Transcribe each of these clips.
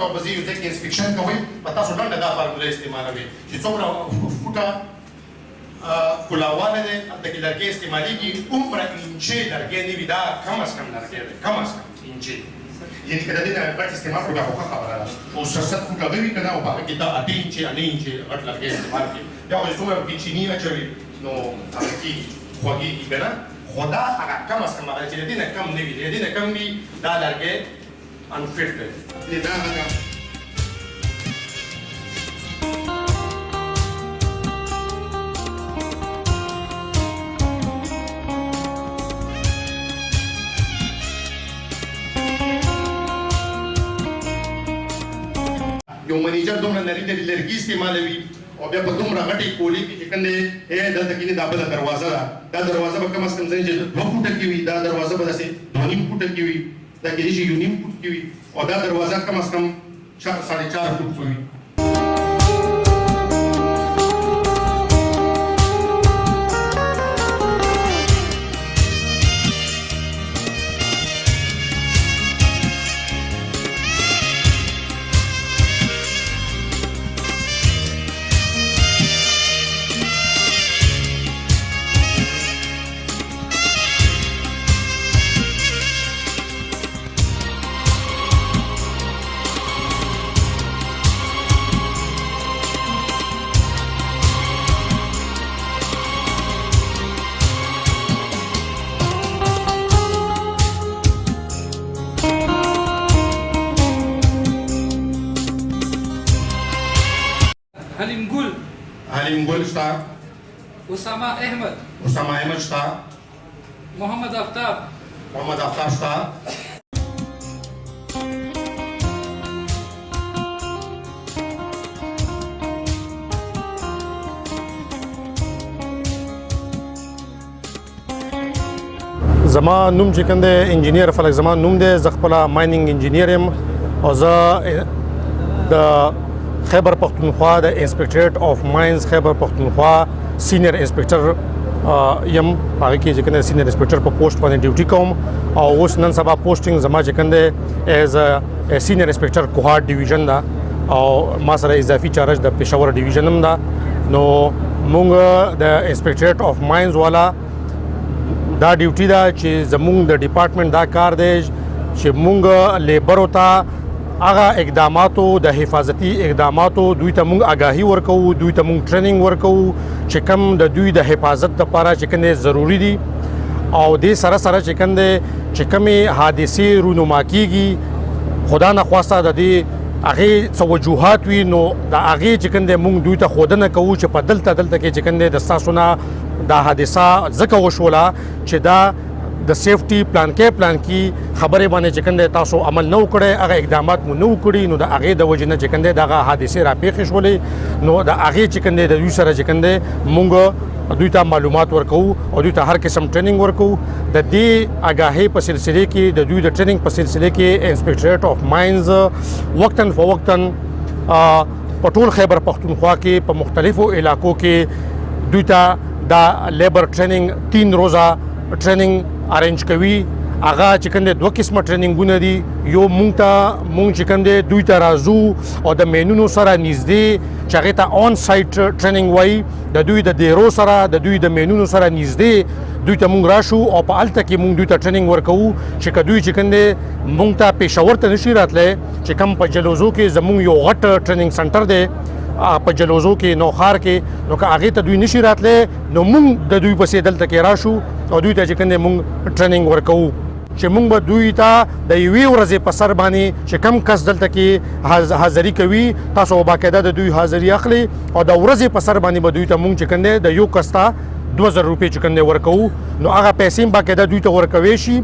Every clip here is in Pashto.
تور به یو ځای کې انسپیکشن کوئ په تاسو ډنډه دا فارموله استعمالوئ چې څومره فوټه کولاواله دی هلته کې لرګی استعمالېږي عمره انچې لرګی نه وي دا کم از کم لرګی دی کم از کم انچې یعنې که د دې نه غټ استعمال کړو بیا خو ښه خبره ده خو 60 فوټه به وي که نه او په هغه کې دا 8 انچې 9 انچې غټ لرګی استعمال کړي بیا خو چې څومره پکې چیني اچوي نو هغه کېږي خوږېږي که نه خو دا هغه کم از کم هغه چې د دې نه کم نه وي د دې نه کم وي دا لرګی انفټ دی دا هغه یو منیجر دومره نري نري لرګي استعمالوي او بیا په دومره غټې کولې کې چې کوم دی دلته کې دا بله دروازه ده دا دروازه به کم از کم ځینې چې 2 فوټه کې وي دا دروازه به داسې 2.5 فوټه کې وي دا کېدای شي 1.5 فوټ کې وي او دا دروازه کم از کم 4.5 فوټ وي حلیم گل شتا اسامه احمد شتا محمد آفتاب شتا زما نوم چې کوم دی انجینیر فلک زما نوم دی زه خپله مایننګ انجینیر یم او زه د خیبر پختونخوا د انسپیکټریټ اف ماینز خیبر پختونخوا سینیر انسپیکټر یم هغه کې چې کوم سینیر انسپیکټر په پوسټ باندې ډیوټي کوم او اوس نن سبا پوسټینګ زما چې کوم دی ایز ا سینیر انسپیکټر کوهاټ ډیویژن دا او ما سره اضافي چارج د پېښور ډیویژن هم دا نو مونږ د انسپیکټریټ اف ماینز والا دا ډیوټي دا چې زمونږ د ډپارټمنټ دا کار دی چې مونږ لیبرو ته هغه اقداماتو د حفاظتي اقداماتو دوی ته مونږ آګاهي ورکوو دوی ته مونږ ټریننګ ورکوو چې کوم د دوی د حفاظت لپاره چې کوم ضروری دي او دې سره سره چې کوم دی چې کومې حادثې رونما کېږي خدا نخواسته د دې هغې څه وجوهات وي نو د هغې چې کوم دی مونږ دوی ته ښودنه کوو چې په دلته کې چې کوم دی د ستاسو نه دا حادثه ځکه وشوله چې دا د سیفټي پلان کې خبرې باندې چې کوم دی تاسو عمل نه وکړی هغه اقدامات مو نه وکړي نو د هغې د وجې نه چې کوم دی دغه حادثې راپېښې شولې نو د هغې چې کوم دی د دوی سره چې کوم دی مونږ دوی ته معلومات ورکوو او دوی ته هر قسم ټریننګ ورکوو د دې آګاهۍ په سلسله کې د دوی د ټریننګ په سلسله کې انسپیکټریټ اف ماینز وقتاً فوقتاً په ټول خیبر پختونخوا کې په مختلفو علاقو کې دوی ته دا لیبر ټریننګ 3 روزه ټریننګ ارینج کوي هغه چې کوم دی 2 قسمه ټریننګونه دي یو مونږ چې کوم دی دوی ته راځو او د مینونو سره نږدې چې هغې ته آن سایټ ټریننګ وایي د دوی د دیرو سره د دوی د مینونو سره نږدې دوی ته مونږ راشو او په هلته کې مونږ دوی ته ټریننګ ورکوو چې که دوی چې کوم دی مونږ ته پېښور ته نشي راتلی چې کوم په جلوزو کې زمونږ یو غټ ټریننګ سنټر دی په جلوزو کې نوخار کې نو که هغې ته دوی نشي راتلی نو مونږ د دوی پسې دلته کې راشو او دوی ته چې کوم دی مونږ ټریننګ ورکوو چې مونږ به دوی ته د یوې ورځې په سر باندې چې کم کس دلته کې حاضري کوي تاسو باقاعده د دوی حاضري اخلي او د ورځې په سر باندې به دوی ته مونږ چې کوم دی د یو کس ته 2000 روپۍ چې کوم دی ورکوو نو هغه پیسې هم باقاعده دوی ته ورکوی شي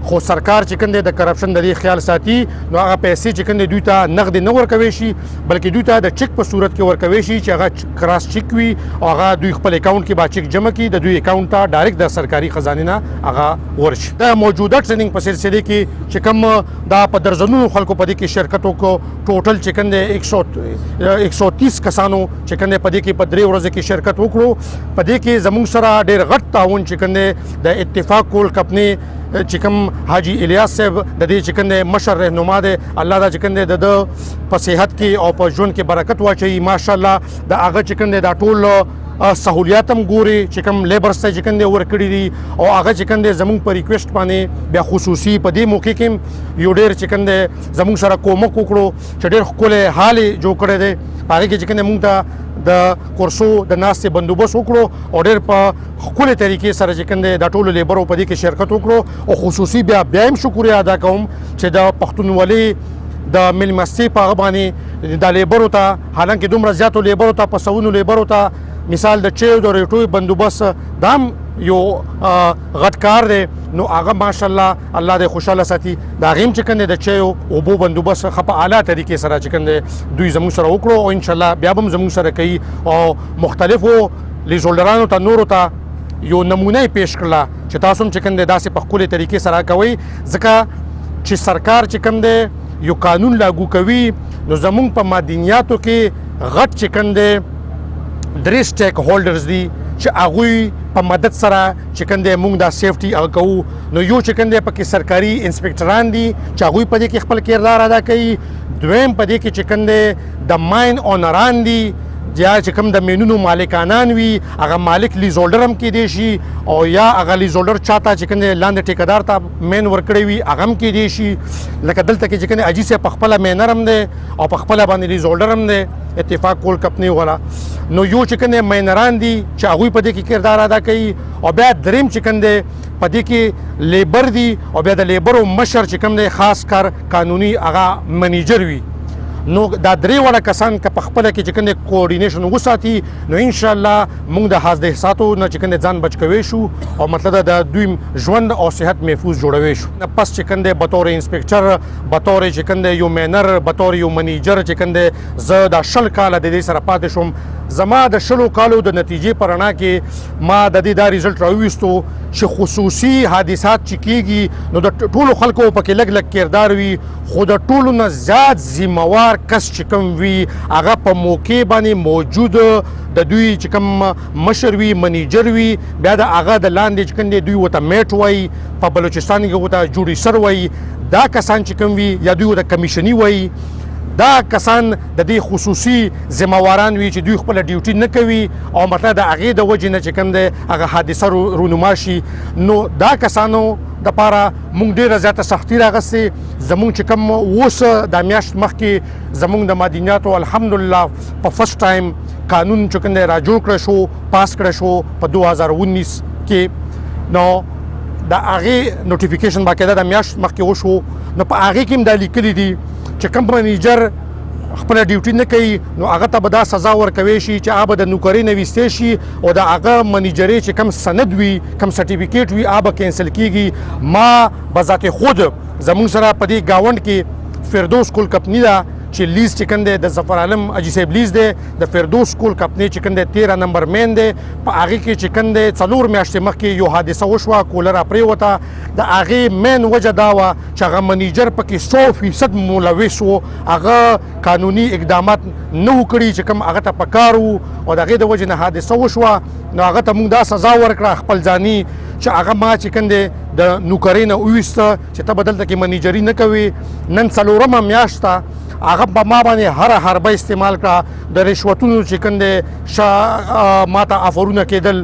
خو سرکار چې کوم دی د کرپشن د دې خیال ساتي نو هغه پیسې چې کوم دی دوی ته نغدي نه ورکوی شي بلکې دوی ته د چک په صورت کې ورکوی شي چې هغه کراس چک وي او هغه دوی خپل اکاونټ کې به چک جمع کړي د دوی اکاونټ ته ډایرکټ د سرکاري خزانې نه هغه ورشي د موجوده ټریننګ په سلسله کې چې کوم دا په درجنونو خلکو په دې کې شرکت وکړو ټوټل چې کوم دی 130 کسانو چې کوم دی په دې کې په 3 ورځو کې شرکت وکړو په دې کې زموږ سره ډېر غټ تعاون چې کوم دی د اتفاق کول کمپنۍ چې کوم حاجی الیاس صاحب د دې چې کوم دی مشر رهنما دی الله دا چې کوم دی د په صحت کې او په ژوند کې برکت واچوي ماشاءالله د هغه چې کوم دی دا ټول سہولیات هم ګوري چې کوم لیبرز ته چې کوم دی ورکړي دي او هغه چې کوم دی زموږ په ریکویسټ باندې بیا خصوصي په دې موقع کې یو ډېر چې کوم دی زموږ سره کومک وکړو چې ډېر ښکلی حال یې جوړ کړی دی په هغې کې چې کوم دی موږ ته د کورسو د ناستې بندوبست وکړو او ډېر په ښکلې طریقې سره چې کوم دی دا ټولو لیبرو په دې کې شرکت وکړو او خصوصي بیا هم شکریه ادا کوم چې د پښتونولۍ د میلمستې په هغه باندې د لیبرو ته حالانکه دومره زیاتو لیبرو ته په سوونو لیبرو ته مثال د چایو د ریټوي بندوبست دا هم یو غټ کار دی نو هغه ماشاءالله الله دې خوشحاله ساتي د هغې هم چې کوم دی د چایو اوبو بندوبست ښه په اعلی طریقې سره چې کوم دی دوی زموږ سره وکړو او انشاءالله بیا به هم زموږ سره کوي او مختلفو لیزهولډرانو ته نورو ته یو نمونه یې پیش کړله چې تاسو هم چې کوم دی داسې په ښکلې طریقې سره کوئ ځکه چې سرکار چې کوم دی یو قانون لاګو کوي نو زموږ په مدنیاتو کې غټ چې کوم دی 3 سټیک هولډرز دي چې هغوی په مدد سره چې کوم دی موږ دا سیفټي هغه کوو نو یو چې کوم دی پکې سرکاري انسپکټران دي چې هغوی په دې کې خپل کردار ادا کوي دویم په دې کې چې کوم دی د ماین اونران دي یا چې کوم د مینونو مالکانان وي هغه مالک لیز هولډر هم کیدی شي او یا هغه لیز هولډر چاته چې کوم دی لاندې ټیکدار ته مین ورکړی وي هغه هم کیدی شي لکه دلته کې چې کوم دی اجي صاحب په خپله مینر هم دی او په خپله باندې لیز هولډر هم دی اتفاق کول کمپنۍ والا نو یو چې کوم دی مینران دي چې هغوی په دې کې کردار ادا کوي او بیا دریم چې کوم دی په دې کې لیبر دي او بیا د لیبرو مشر چې کوم دی خاص کار قانوني هغه منیجر وي نو دا درې واړه کسان که په خپله کې چې کوم دی کوارډینیشن وساتي نو انشاءالله موږ د حادثاتو نه چې کوم دی ځان بچ کوی شو او مطلب د دوی ژوند او صحت محفوظ جوړوي شو پس چې کوم دی بطور انسپکټر بطور چې کوم دی یو مینر بطور یو منیجر چې کوم دی زه دا 10 کاله د دې سره پاتې شوم زما د 10 کالو د نتیجې په رڼا کې ما د دې دا ریزلټ راوویستو چې خصوصي حادثات چې کیږي نو د ټولو خلکو پکې لږ لږ کردار وي خو د ټولو نه زیات ذمہوار کس چې کوم وي هغه په موقع باندې موجود د دوی چې کوم مشر وي منیجر وي بیا د هغه د لاندې چې کوم دی دوی ورته میټ وایي په بلوچستان کې ورته جوډیسر وایي دا کسان چې کوم وي یا دوی ورته کمیشني وایي دا کسان د دې خصوصي ذمہواران وي چې دوی خپل ډیوټي نه کوي او مطلب د هغې د وجې نه چې کوم دی هغه حادثه رونما شي نو دا کسانو دپاره موږ ډېره زیاته سختي راغستې زموږ چې کوم اوس دا میاشت مخکې زموږ د مدنیاتو الحمدلله په فرست ټایم قانون چې کوم دی را جوړ کړی شو پاس کړی شو په 2019 کې نو د هغې نوټیفیکیشن باقاعده د میاشت مخکې وشو نو په هغې کې هم دا لیکلي دي چې کوم منیجر خپل ډیوټي نه کوي نو هغه ته به دا سزا ورکوي شي چې هغه به د نوکرۍ نه ویستې شي او د هغه منیجرۍ چې کوم سند وي کوم سرټیفیکیټ وي هغه به کینسل کیږي ما بذات خود زموږ سره په دې گاونډ کې فردوس کول کمپنۍ ده چې لیز چې کوم دی د ظفر عالم اجي صاحب لیز دی د فردوس کول کمپنۍ چې کوم دی 13 نمبر مین دی په هغې کې چې کوم دی 4 میاشتې مخکې یو حادثه وشوه کولر پرېوته د هغې مین وجه دا وه چې هغه منیجر پکې 100% ملوث و هغه قانوني اقدامات نه و کړي چې کوم هغه ته پکار و او د هغې د وجې نه حادثه وشوه نو هغه ته موږ دا سزا ورکړه خپل ځاني چې هغه ما چې کوم دی د نوکرۍ نه وویسته چې ته به دلته کې منیجري نه کوي نن 4مه میاشت ته هغه په ما باندې هر حربه استعمال کړه د رشوتونو چې کوم دی ما ته افرونه کېدل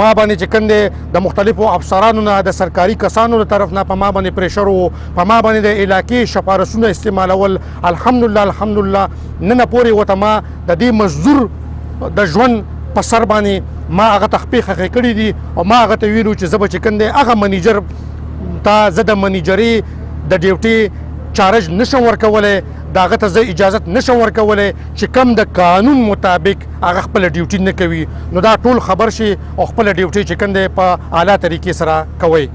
ما باندې چې کوم دی د مختلفو افسرانو نه د سرکاري کسانو له طرف نه په ما باندې پریشر و په ما باندې د علاقې شپارسونه استعمالول الحمدلله نن پورې ورته ما د دې مزدور د ژوند په سر باندې ما هغه ته خپې خښې کړي دي او ما هغه ته ویلو چې زه به چې کوم دی هغه منیجر ته زه د منیجرۍ د ډیوټي چارج نشم ورکولی د هغه ته زه اجازت نشم ورکولی چې کم د قانون مطابق هغه خپله ډیوټي نه کوي نو دا ټول خبر شي او خپله ډیوټي چې کوم دی په اعلی طریقې سره کوئ